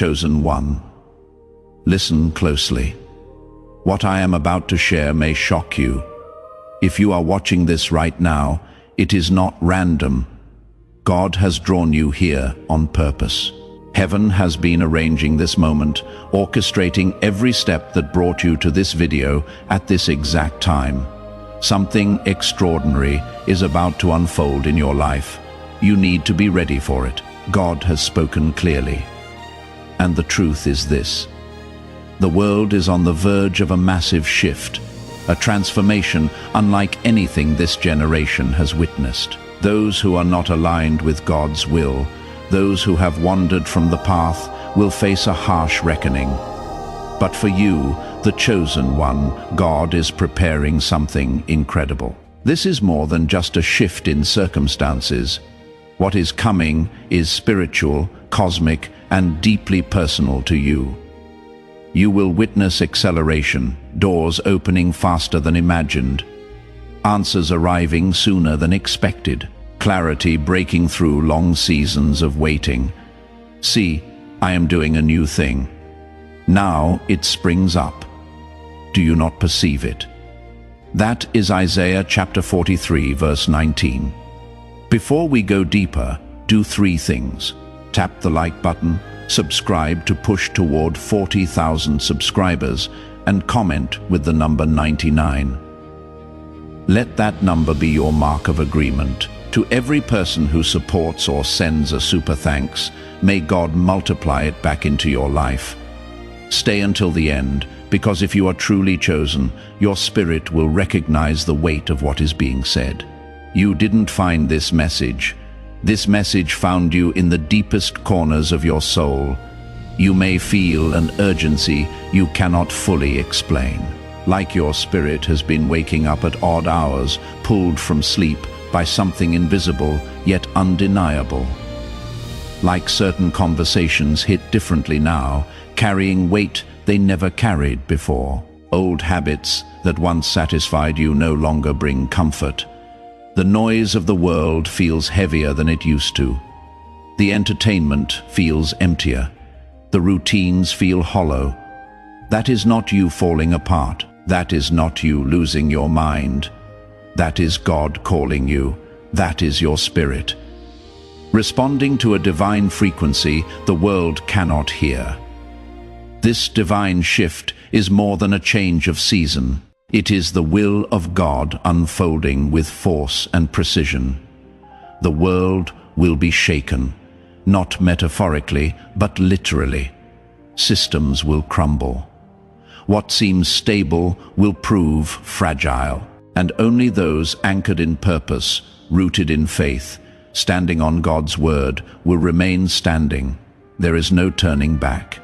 chosen one. Listen closely. What I am about to share may shock you. If you are watching this right now, it is not random. God has drawn you here on purpose. Heaven has been arranging this moment, orchestrating every step that brought you to this video at this exact time. Something extraordinary is about to unfold in your life. You need to be ready for it. God has spoken clearly. And the truth is this: the world is on the verge of a massive shift, a transformation unlike anything this generation has witnessed. Those who are not aligned with God's will, those who have wandered from the path, will face a harsh reckoning. But for you, the chosen one, God is preparing something incredible. This is more than just a shift in circumstances. What is coming is spiritual, cosmic, and deeply personal to you. You will witness acceleration, doors opening faster than imagined, answers arriving sooner than expected, clarity breaking through long seasons of waiting. See, I am doing a new thing. Now it springs up. Do you not perceive it? That is Isaiah chapter 43, verse 19. Before we go deeper, do three things. Tap the like button, subscribe to push toward 40,000 subscribers, and comment with the number 99. Let that number be your mark of agreement. To every person who supports or sends a super thanks, may God multiply it back into your life. Stay until the end, because if you are truly chosen, your spirit will recognize the weight of what is being said. You didn't find this message. This message found you in the deepest corners of your soul. You may feel an urgency you cannot fully explain. Like your spirit has been waking up at odd hours, pulled from sleep by something invisible yet undeniable. Like certain conversations hit differently now, carrying weight they never carried before. Old habits that once satisfied you no longer bring comfort. The noise of the world feels heavier than it used to. The entertainment feels emptier. The routines feel hollow. That is not you falling apart. That is not you losing your mind. That is God calling you. That is your spirit. Responding to a divine frequency the world cannot hear. This divine shift is more than a change of season. It is the will of God unfolding with force and precision. The world will be shaken, not metaphorically, but literally. Systems will crumble. What seems stable will prove fragile, and only those anchored in purpose, rooted in faith, standing on God's word, will remain standing. There is no turning back.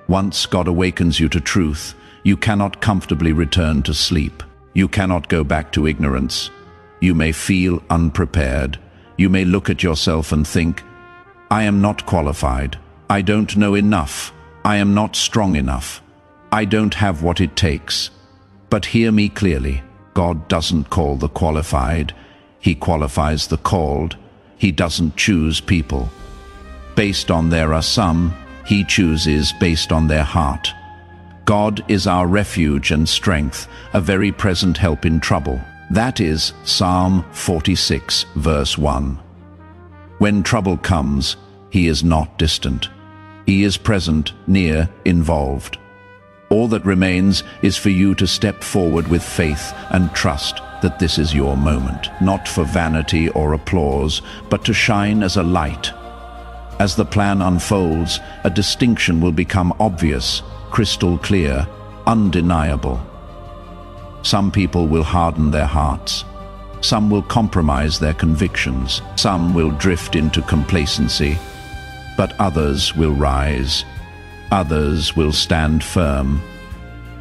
Once God awakens you to truth, you cannot comfortably return to sleep. You cannot go back to ignorance. You may feel unprepared. You may look at yourself and think, I am not qualified. I don't know enough. I am not strong enough. I don't have what it takes. But hear me clearly. God doesn't call the qualified. He qualifies the called. He doesn't choose people based on there are some. He chooses based on their heart. God is our refuge and strength, a very present help in trouble. That is Psalm 46, verse 1. When trouble comes, He is not distant. He is present, near, involved. All that remains is for you to step forward with faith and trust that this is your moment, not for vanity or applause, but to shine as a light. As the plan unfolds, a distinction will become obvious, crystal clear, undeniable. Some people will harden their hearts. Some will compromise their convictions. Some will drift into complacency. But others will rise. Others will stand firm.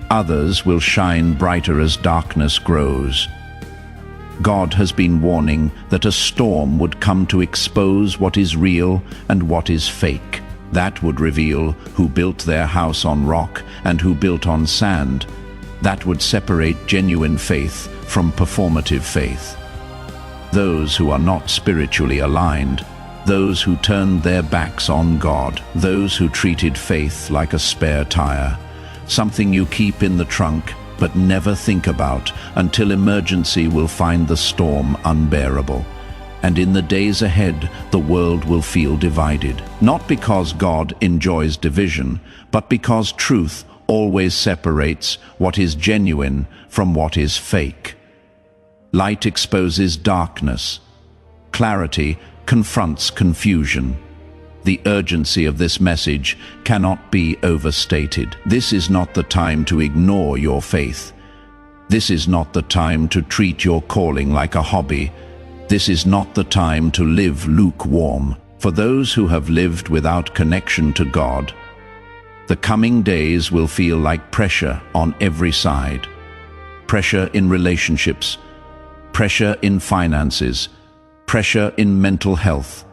Others will shine brighter as darkness grows. God has been warning that a storm would come to expose what is real and what is fake. That would reveal who built their house on rock and who built on sand. That would separate genuine faith from performative faith. Those who are not spiritually aligned those who turned their backs on God, those who treated faith like a spare tire, something you keep in the trunk but never think about until emergency will find the storm unbearable. And in the days ahead, the world will feel divided, not because God enjoys division, but because truth always separates what is genuine from what is fake. Light exposes darkness. Clarity confronts confusion. The urgency of this message cannot be overstated. This is not the time to ignore your faith. This is not the time to treat your calling like a hobby. This is not the time to live lukewarm. For those who have lived without connection to God, the coming days will feel like pressure on every side. Pressure in relationships, pressure in finances, pressure in mental health,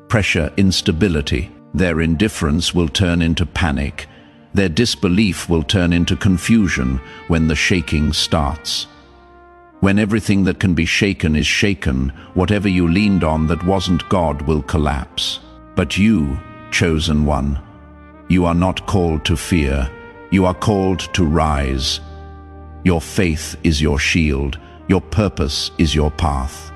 pressure in stability. Their indifference will turn into panic. Their disbelief will turn into confusion when the shaking starts. When everything that can be shaken is shaken, whatever you leaned on that wasn't God will collapse. But you, chosen one, you are not called to fear. You are called to rise. Your faith is your shield. Your purpose is your path.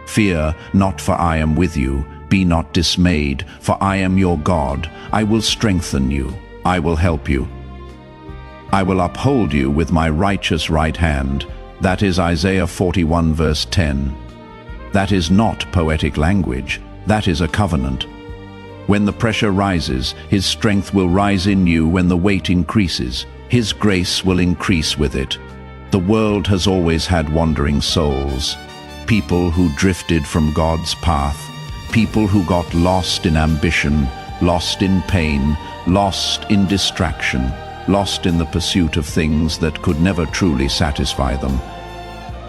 Fear not, for I am with you. Be not dismayed, for I am your God. I will strengthen you. I will help you. I will uphold you with my righteous right hand. That is Isaiah 41 verse 10. That is not poetic language. That is a covenant. When the pressure rises, His strength will rise in you. When the weight increases, His grace will increase with it. The world has always had wandering souls, people who drifted from God's path, people who got lost in ambition, lost in pain, lost in distraction, lost in the pursuit of things that could never truly satisfy them.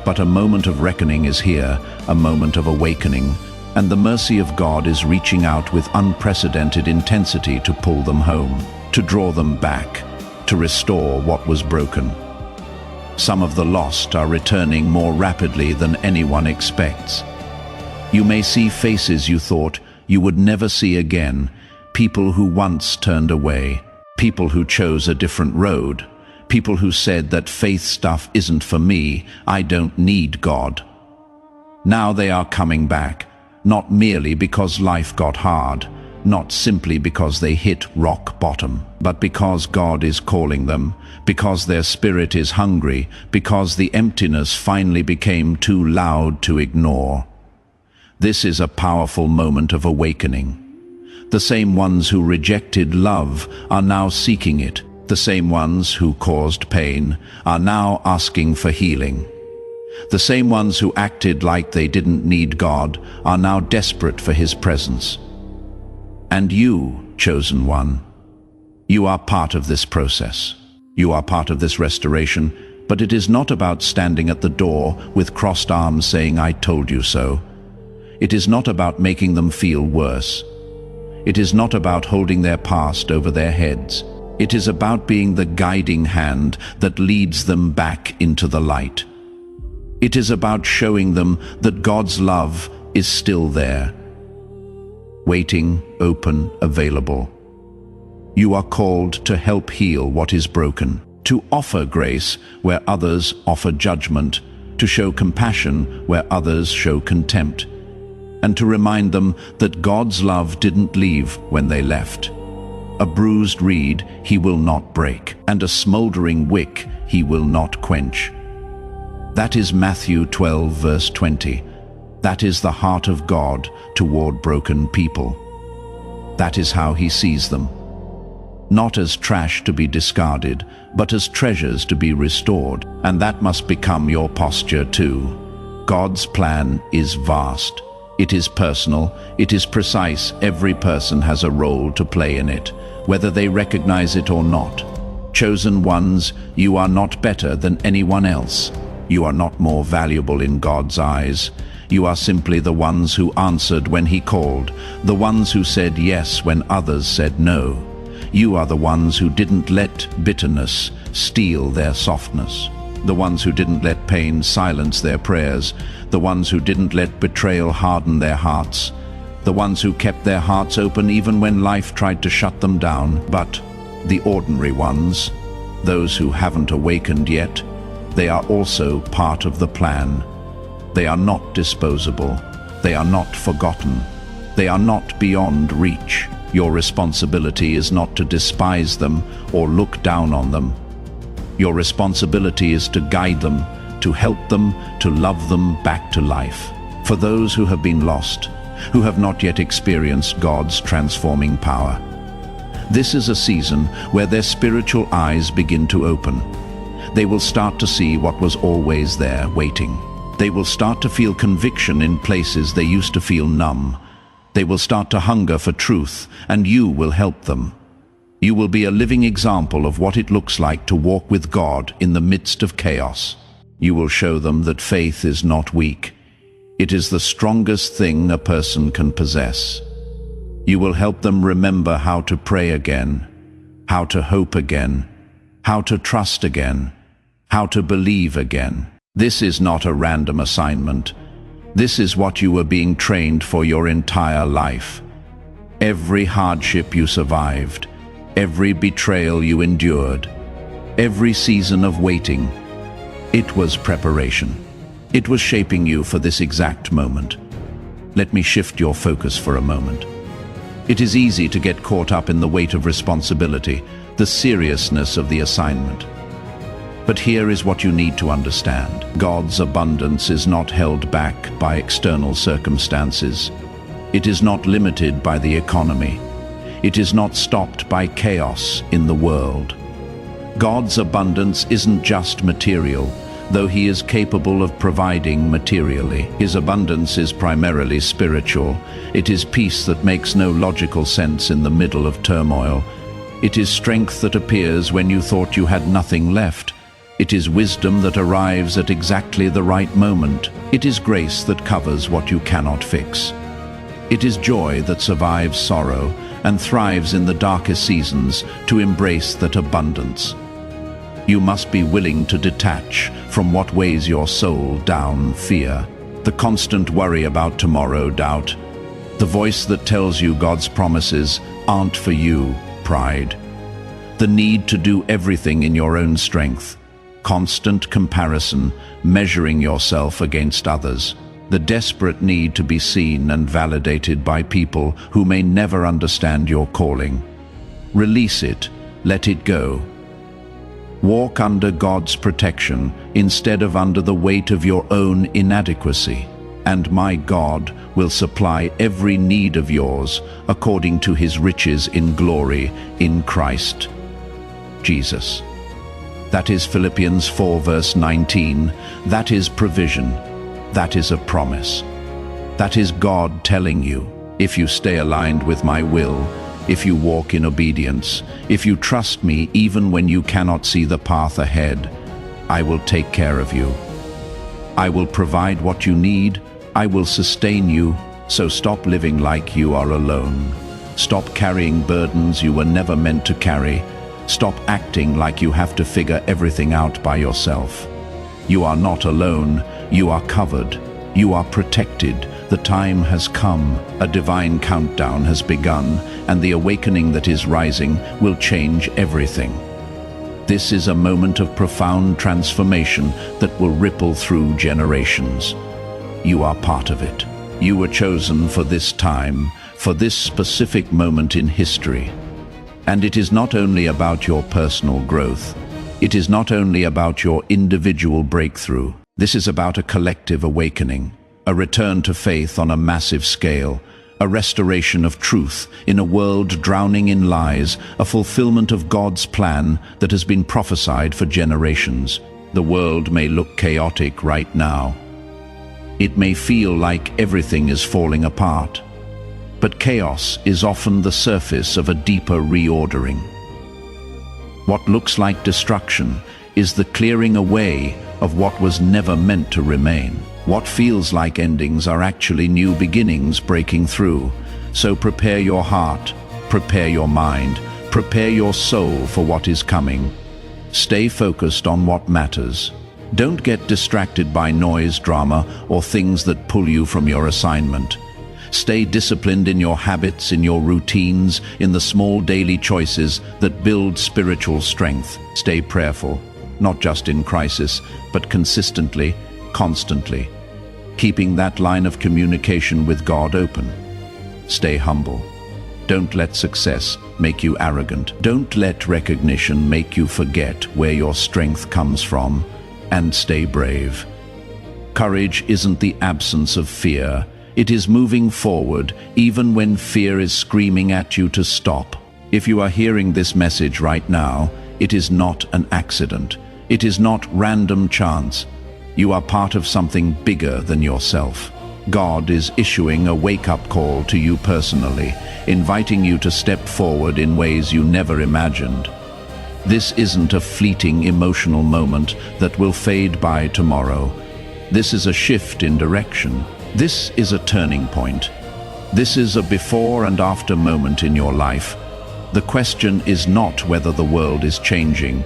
But a moment of reckoning is here, a moment of awakening, and the mercy of God is reaching out with unprecedented intensity to pull them home, to draw them back, to restore what was broken. Some of the lost are returning more rapidly than anyone expects. You may see faces you thought you would never see again, people who once turned away, people who chose a different road, people who said that faith stuff isn't for me, I don't need God. Now they are coming back, not merely because life got hard, not simply because they hit rock bottom, but because God is calling them, because their spirit is hungry, because the emptiness finally became too loud to ignore. This is a powerful moment of awakening. The same ones who rejected love are now seeking it. The same ones who caused pain are now asking for healing. The same ones who acted like they didn't need God are now desperate for His presence. And you, chosen one, you are part of this process. You are part of this restoration, but it is not about standing at the door with crossed arms saying, I told you so. It is not about making them feel worse. It is not about holding their past over their heads. It is about being the guiding hand that leads them back into the light. It is about showing them that God's love is still there, waiting, open, available. You are called to help heal what is broken, to offer grace where others offer judgment, to show compassion where others show contempt, and to remind them that God's love didn't leave when they left. A bruised reed He will not break, and a smoldering wick He will not quench. That is Matthew 12 verse 20. That is the heart of God toward broken people. That is how He sees them. Not as trash to be discarded, but as treasures to be restored. And that must become your posture too. God's plan is vast. It is personal. It is precise. Every person has a role to play in it, whether they recognize it or not. Chosen ones, you are not better than anyone else. You are not more valuable in God's eyes. You are simply the ones who answered when He called, the ones who said yes when others said no. You are the ones who didn't let bitterness steal their softness, the ones who didn't let pain silence their prayers, the ones who didn't let betrayal harden their hearts. the ones who kept their hearts open even when life tried to shut them down. But the ordinary ones, those who haven't awakened yet, they are also part of the plan. They are not disposable. They are not forgotten. They are not beyond reach. Your responsibility is not to despise them or look down on them. Your responsibility is to guide them, to help them, to love them back to life. For those who have been lost, who have not yet experienced God's transforming power, this is a season where their spiritual eyes begin to open. They will start to see what was always there, waiting. They will start to feel conviction in places they used to feel numb. They will start to hunger for truth, and you will help them. You will be a living example of what it looks like to walk with God in the midst of chaos. You will show them that faith is not weak. It is the strongest thing a person can possess. You will help them remember how to pray again, how to hope again, how to trust again, how to believe again. This is not a random assignment. This is what you were being trained for your entire life. Every hardship you survived, every betrayal you endured, every season of waiting, it was preparation. It was shaping you for this exact moment. Let me shift your focus for a moment. It is easy to get caught up in the weight of responsibility, the seriousness of the assignment. But here is what you need to understand. God's abundance is not held back by external circumstances. It is not limited by the economy. It is not stopped by chaos in the world. God's abundance isn't just material, though He is capable of providing materially. His abundance is primarily spiritual. It is peace that makes no logical sense in the middle of turmoil. It is strength that appears when you thought you had nothing left. It is wisdom that arrives at exactly the right moment. It is grace that covers what you cannot fix. It is joy that survives sorrow and thrives in the darkest seasons to embrace that abundance. You must be willing to detach from what weighs your soul down: fear, the constant worry about tomorrow; doubt, the voice that tells you God's promises aren't for you; pride, the need to do everything in your own strength; constant comparison, measuring yourself against others; the desperate need to be seen and validated by people who may never understand your calling. Release it, let it go. Walk under God's protection instead of under the weight of your own inadequacy, and my God will supply every need of yours according to His riches in glory in Christ Jesus. That is Philippians 4 verse 19. That is provision. That is a promise. That is God telling you, if you stay aligned with my will, if you walk in obedience, if you trust me even when you cannot see the path ahead, I will take care of you. I will provide what you need. I will sustain you. So stop living like you are alone. Stop carrying burdens you were never meant to carry. Stop acting like you have to figure everything out by yourself. You are not alone. You are covered. You are protected. The time has come. A divine countdown has begun, and the awakening that is rising will change everything. This is a moment of profound transformation that will ripple through generations. You are part of it. You were chosen for this time, for this specific moment in history. And it is not only about your personal growth. It is not only about your individual breakthrough. This is about a collective awakening, a return to faith on a massive scale, a restoration of truth in a world drowning in lies, a fulfillment of God's plan that has been prophesied for generations. The world may look chaotic right now. It may feel like everything is falling apart. But chaos is often the surface of a deeper reordering. What looks like destruction is the clearing away of what was never meant to remain. What feels like endings are actually new beginnings breaking through. So prepare your heart, prepare your mind, prepare your soul for what is coming. Stay focused on what matters. Don't get distracted by noise, drama, or things that pull you from your assignment. Stay disciplined in your habits, in your routines, in the small daily choices that build spiritual strength. Stay prayerful, not just in crisis, but consistently, constantly, keeping that line of communication with God open. Stay humble. Don't let success make you arrogant. Don't let recognition make you forget where your strength comes from, and stay brave. Courage isn't the absence of fear. It is moving forward, even when fear is screaming at you to stop. If you are hearing this message right now, it is not an accident. It is not random chance. You are part of something bigger than yourself. God is issuing a wake-up call to you personally, inviting you to step forward in ways you never imagined. This isn't a fleeting emotional moment that will fade by tomorrow. This is a shift in direction. This is a turning point. This is a before and after moment in your life. The question is not whether the world is changing.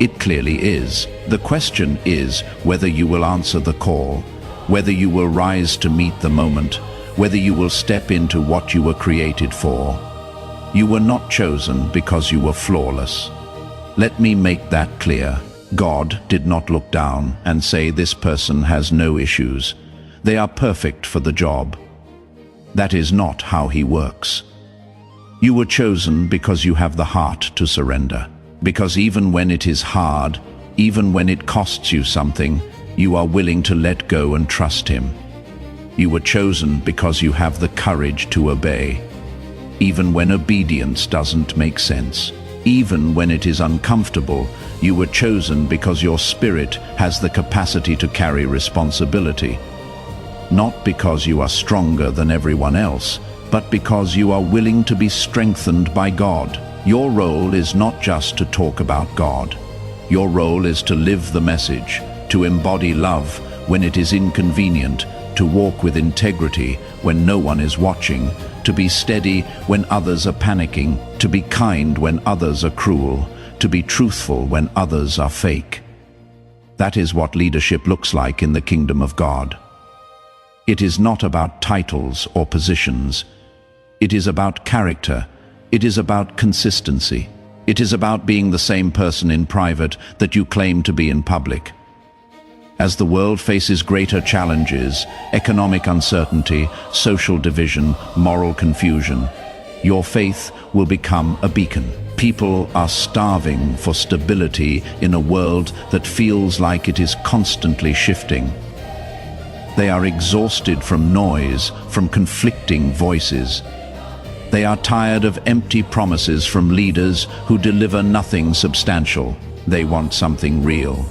It clearly is. The question is whether you will answer the call, whether you will rise to meet the moment, whether you will step into what you were created for. You were not chosen because you were flawless. Let me make that clear. God did not look down and say this person has no issues. They are perfect for the job. That is not how He works. You were chosen because you have the heart to surrender. Because even when it is hard, even when it costs you something, you are willing to let go and trust Him. You were chosen because you have the courage to obey. Even when obedience doesn't make sense. Even when it is uncomfortable, you were chosen because your spirit has the capacity to carry responsibility. Not because you are stronger than everyone else, but because you are willing to be strengthened by God. Your role is not just to talk about God. Your role is to live the message, to embody love when it is inconvenient, to walk with integrity when no one is watching, to be steady when others are panicking, to be kind when others are cruel, to be truthful when others are fake. That is what leadership looks like in the kingdom of God. It is not about titles or positions. It is about character. It is about consistency. It is about being the same person in private that you claim to be in public. As the world faces greater challenges, economic uncertainty, social division, moral confusion, your faith will become a beacon. People are starving for stability in a world that feels like it is constantly shifting. They are exhausted from noise, from conflicting voices. They are tired of empty promises from leaders who deliver nothing substantial. They want something real,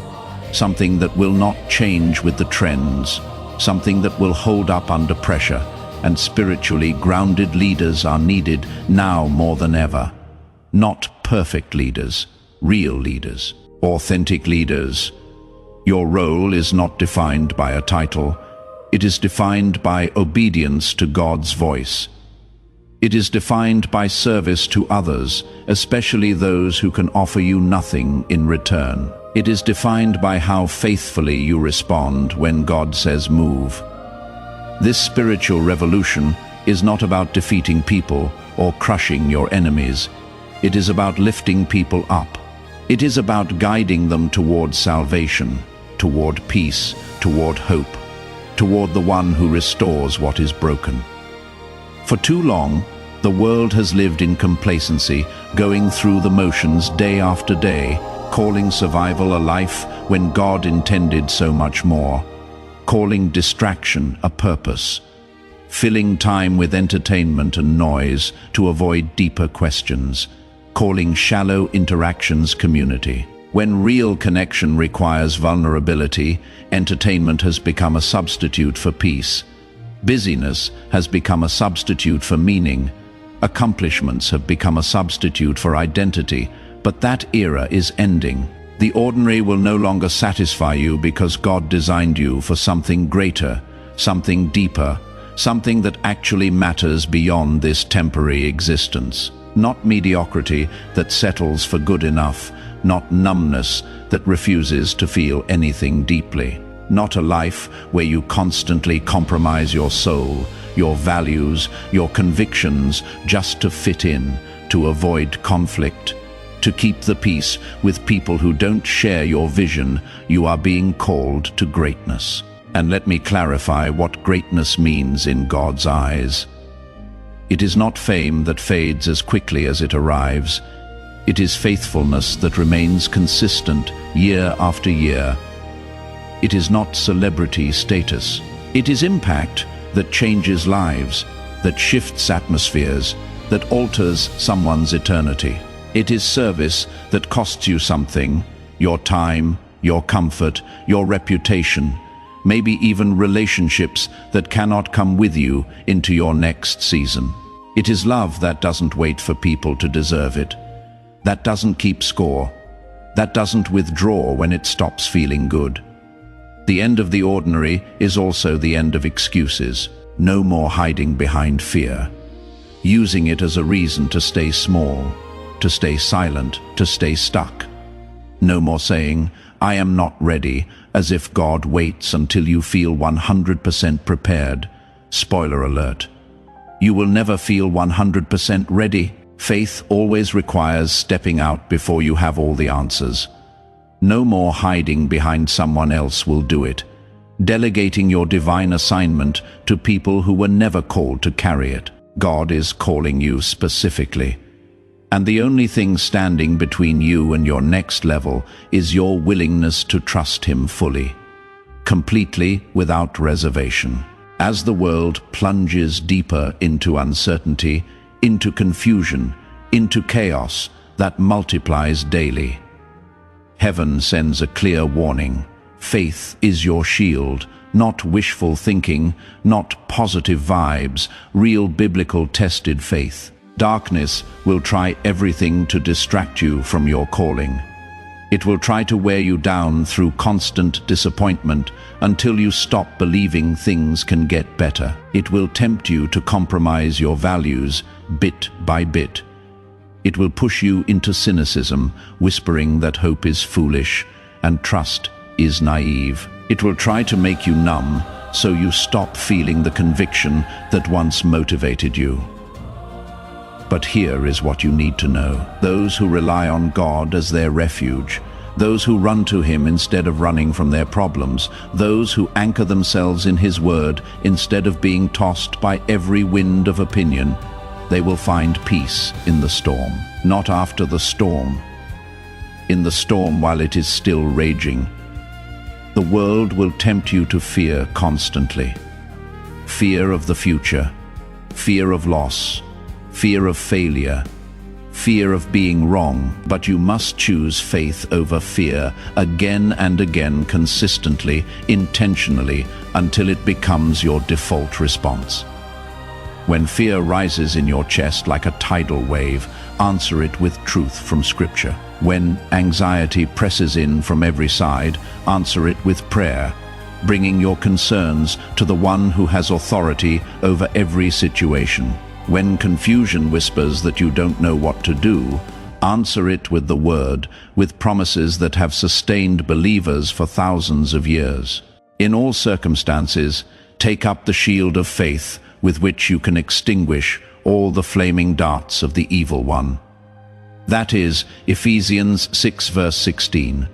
something that will not change with the trends, something that will hold up under pressure, and spiritually grounded leaders are needed now more than ever. Not perfect leaders, real leaders, authentic leaders. Your role is not defined by a title. It is defined by obedience to God's voice. It is defined by service to others, especially those who can offer you nothing in return. It is defined by how faithfully you respond when God says move. This spiritual revolution is not about defeating people or crushing your enemies. It is about lifting people up. It is about guiding them toward salvation, toward peace, toward hope, toward the one who restores what is broken. For too long, the world has lived in complacency, going through the motions day after day, calling survival a life when God intended so much more, calling distraction a purpose, filling time with entertainment and noise to avoid deeper questions, calling shallow interactions community. When real connection requires vulnerability, entertainment has become a substitute for peace. Busyness has become a substitute for meaning. Accomplishments have become a substitute for identity, but that era is ending. The ordinary will no longer satisfy you because God designed you for something greater, something deeper, something that actually matters beyond this temporary existence. Not mediocrity that settles for good enough, not numbness that refuses to feel anything deeply. Not a life where you constantly compromise your soul, your values, your convictions, just to fit in, to avoid conflict, to keep the peace with people who don't share your vision. You are being called to greatness. And let me clarify what greatness means in God's eyes. It is not fame that fades as quickly as it arrives. It is faithfulness that remains consistent year after year. It is not celebrity status. It is impact that changes lives, that shifts atmospheres, that alters someone's eternity. It is service that costs you something, your time, your comfort, your reputation, maybe even relationships that cannot come with you into your next season. It is love that doesn't wait for people to deserve it, that doesn't keep score, that doesn't withdraw when it stops feeling good. The end of the ordinary is also the end of excuses. No more hiding behind fear, using it as a reason to stay small, to stay silent, to stay stuck. No more saying, "I am not ready," as if God waits until you feel 100% prepared. Spoiler alert. You will never feel 100% ready. Faith always requires stepping out before you have all the answers. No more hiding behind someone else will do it. Delegating your divine assignment to people who were never called to carry it. God is calling you specifically. And the only thing standing between you and your next level is your willingness to trust Him fully, completely, without reservation. As the world plunges deeper into uncertainty, into confusion, into chaos that multiplies daily, heaven sends a clear warning. Faith is your shield, not wishful thinking, not positive vibes, real biblical tested faith. Darkness will try everything to distract you from your calling. It will try to wear you down through constant disappointment until you stop believing things can get better. It will tempt you to compromise your values bit by bit. It will push you into cynicism, whispering that hope is foolish and trust is naive. It will try to make you numb so you stop feeling the conviction that once motivated you. But here is what you need to know. Those who rely on God as their refuge, those who run to Him instead of running from their problems, those who anchor themselves in His word instead of being tossed by every wind of opinion, they will find peace in the storm. Not after the storm. In the storm while it is still raging. The world will tempt you to fear constantly. Fear of the future, fear of loss, fear of failure, fear of being wrong, but you must choose faith over fear again and again, consistently, intentionally, until it becomes your default response. When fear rises in your chest like a tidal wave, answer it with truth from Scripture. When anxiety presses in from every side, answer it with prayer, bringing your concerns to the one who has authority over every situation. When confusion whispers that you don't know what to do, answer it with the Word, with promises that have sustained believers for thousands of years. In all circumstances, take up the shield of faith with which you can extinguish all the flaming darts of the evil one. That is Ephesians 6 verse 16.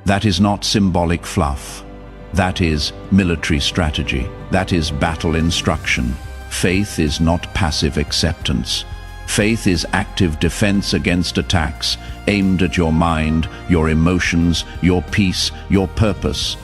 That is not symbolic fluff. That is military strategy. That is battle instruction. Faith is not passive acceptance. Faith is active defense against attacks aimed at your mind, your emotions, your peace, your purpose.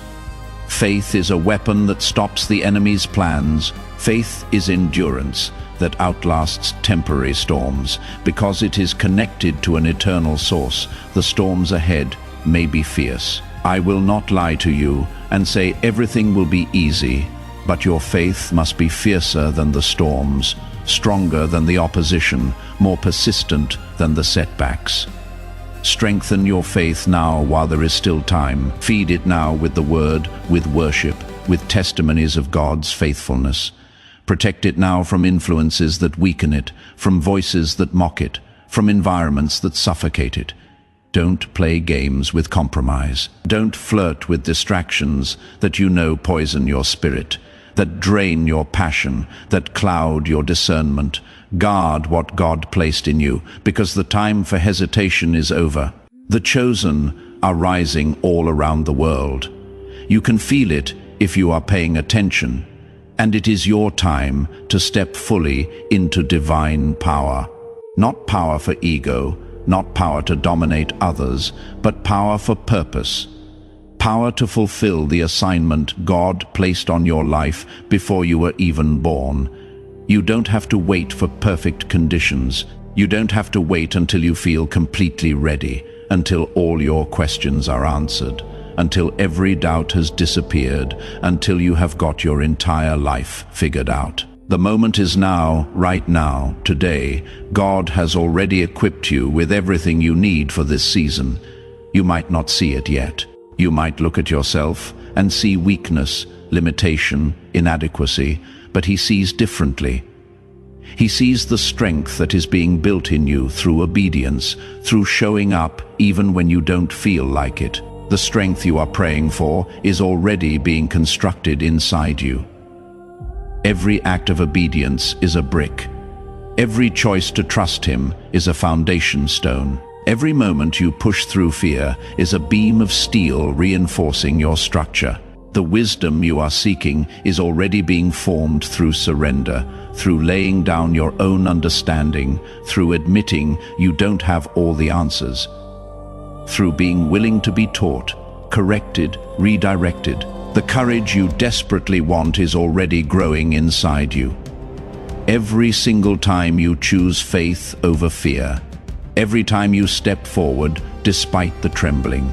Faith is a weapon that stops the enemy's plans. Faith is endurance that outlasts temporary storms. Because it is connected to an eternal source, the storms ahead may be fierce. I will not lie to you and say everything will be easy, but your faith must be fiercer than the storms, stronger than the opposition, more persistent than the setbacks. Strengthen your faith now while there is still time. Feed it now with the Word, with worship, with testimonies of God's faithfulness. Protect it now from influences that weaken it, from voices that mock it, from environments that suffocate it. Don't play games with compromise. Don't flirt with distractions that you know poison your spirit. that drain your passion, that cloud your discernment. Guard what God placed in you, because the time for hesitation is over. The chosen are rising all around the world. You can feel it if you are paying attention, and it is your time to step fully into divine power. Not power for ego, not power to dominate others, but power for purpose. Power to fulfill the assignment God placed on your life before you were even born. You don't have to wait for perfect conditions. You don't have to wait until you feel completely ready, until all your questions are answered, until every doubt has disappeared, until you have got your entire life figured out. The moment is now, right now, today. God has already equipped you with everything you need for this season. You might not see it yet. You might look at yourself and see weakness, limitation, inadequacy, but He sees differently. He sees the strength that is being built in you through obedience, through showing up even when you don't feel like it. The strength you are praying for is already being constructed inside you. Every act of obedience is a brick. Every choice to trust Him is a foundation stone. Every moment you push through fear is a beam of steel reinforcing your structure. The wisdom you are seeking is already being formed through surrender, through laying down your own understanding, through admitting you don't have all the answers, through being willing to be taught, corrected, redirected. The courage you desperately want is already growing inside you. Every single time you choose faith over fear, every time you step forward despite the trembling,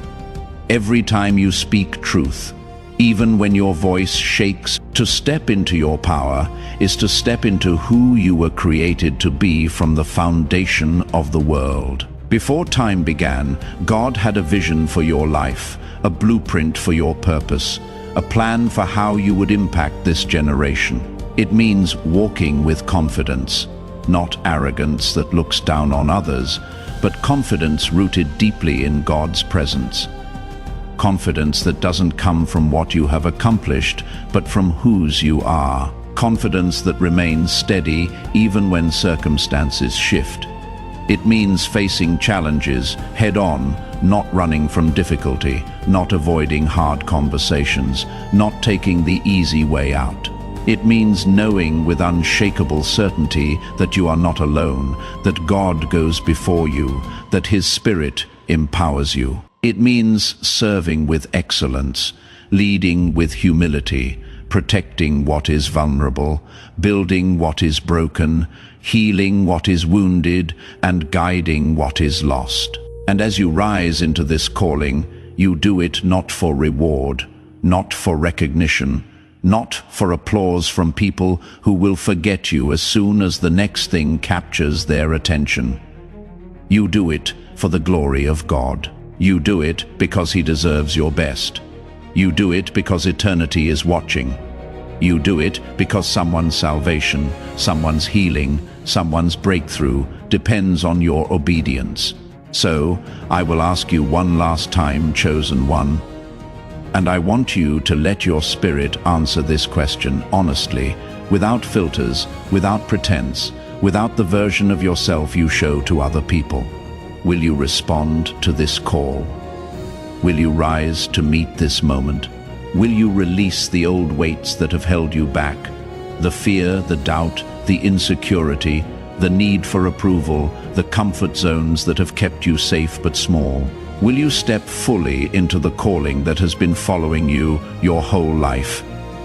every time you speak truth, even when your voice shakes, to step into your power is to step into who you were created to be from the foundation of the world. Before time began, God had a vision for your life, a blueprint for your purpose, a plan for how you would impact this generation. It means walking with confidence, not arrogance that looks down on others, but confidence rooted deeply in God's presence. Confidence that doesn't come from what you have accomplished, but from whose you are. Confidence that remains steady even when circumstances shift. It means facing challenges head-on, not running from difficulty, not avoiding hard conversations, not taking the easy way out. It means knowing with unshakable certainty that you are not alone, that God goes before you, that His Spirit empowers you. It means serving with excellence, leading with humility, protecting what is vulnerable, building what is broken, healing what is wounded, and guiding what is lost. And as you rise into this calling, you do it not for reward, not for recognition, not for applause from people who will forget you as soon as the next thing captures their attention. You do it for the glory of God. You do it because He deserves your best. You do it because eternity is watching. You do it because someone's salvation, someone's healing, someone's breakthrough depends on your obedience. So, I will ask you one last time, chosen one, and I want you to let your spirit answer this question honestly, without filters, without pretense, without the version of yourself you show to other people. Will you respond to this call? Will you rise to meet this moment? Will you release the old weights that have held you back? The fear, the doubt, the insecurity, the need for approval, the comfort zones that have kept you safe but small. Will you step fully into the calling that has been following you your whole life?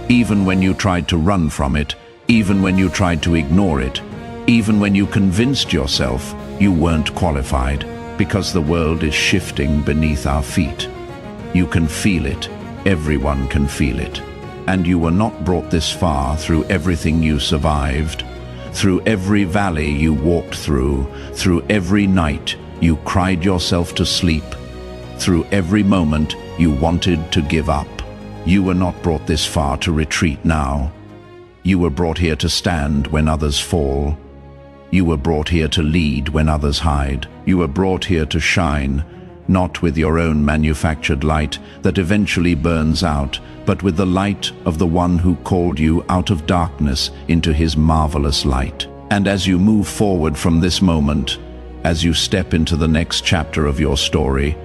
Even when you tried to run from it, even when you tried to ignore it, even when you convinced yourself you weren't qualified, because the world is shifting beneath our feet. You can feel it. Everyone can feel it. And you were not brought this far through everything you survived, through every valley you walked through every night you cried yourself to sleep, through every moment you wanted to give up. You were not brought this far to retreat now. You were brought here to stand when others fall. You were brought here to lead when others hide. You were brought here to shine not with your own manufactured light that eventually burns out, but with the light of the one who called you out of darkness into his marvelous light. And as you move forward from this moment, as you step into the next chapter of your story,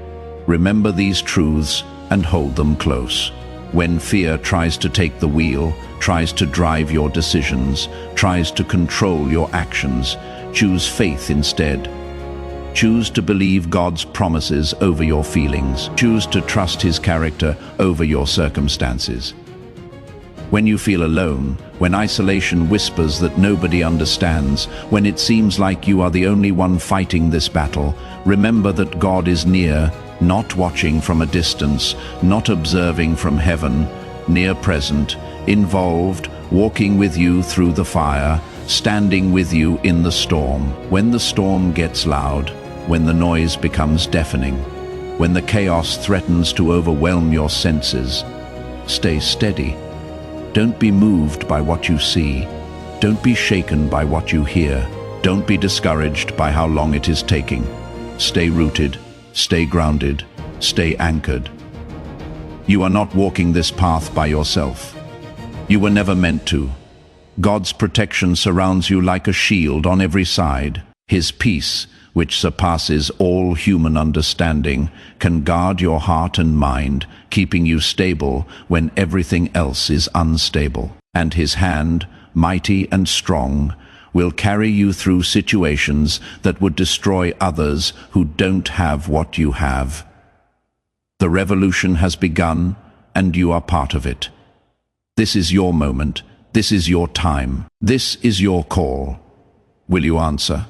remember these truths and hold them close. When fear tries to take the wheel, tries to drive your decisions, tries to control your actions, choose faith instead. Choose to believe God's promises over your feelings. Choose to trust his character over your circumstances. When you feel alone, when isolation whispers that nobody understands, when it seems like you are the only one fighting this battle, remember that God is near, not watching from a distance, not observing from heaven, near present, involved, walking with you through the fire, standing with you in the storm. When the storm gets loud, when the noise becomes deafening, when the chaos threatens to overwhelm your senses, stay steady. Don't be moved by what you see. Don't be shaken by what you hear. Don't be discouraged by how long it is taking. Stay rooted, stay grounded, stay anchored. You are not walking this path by yourself. You were never meant to. God's protection surrounds you like a shield on every side. His peace, which surpasses all human understanding, can guard your heart and mind, keeping you stable when everything else is unstable. And his hand, mighty and strong, will carry you through situations that would destroy others who don't have what you have. The revolution has begun, and you are part of it. This is your moment. This is your time. This is your call. Will you answer?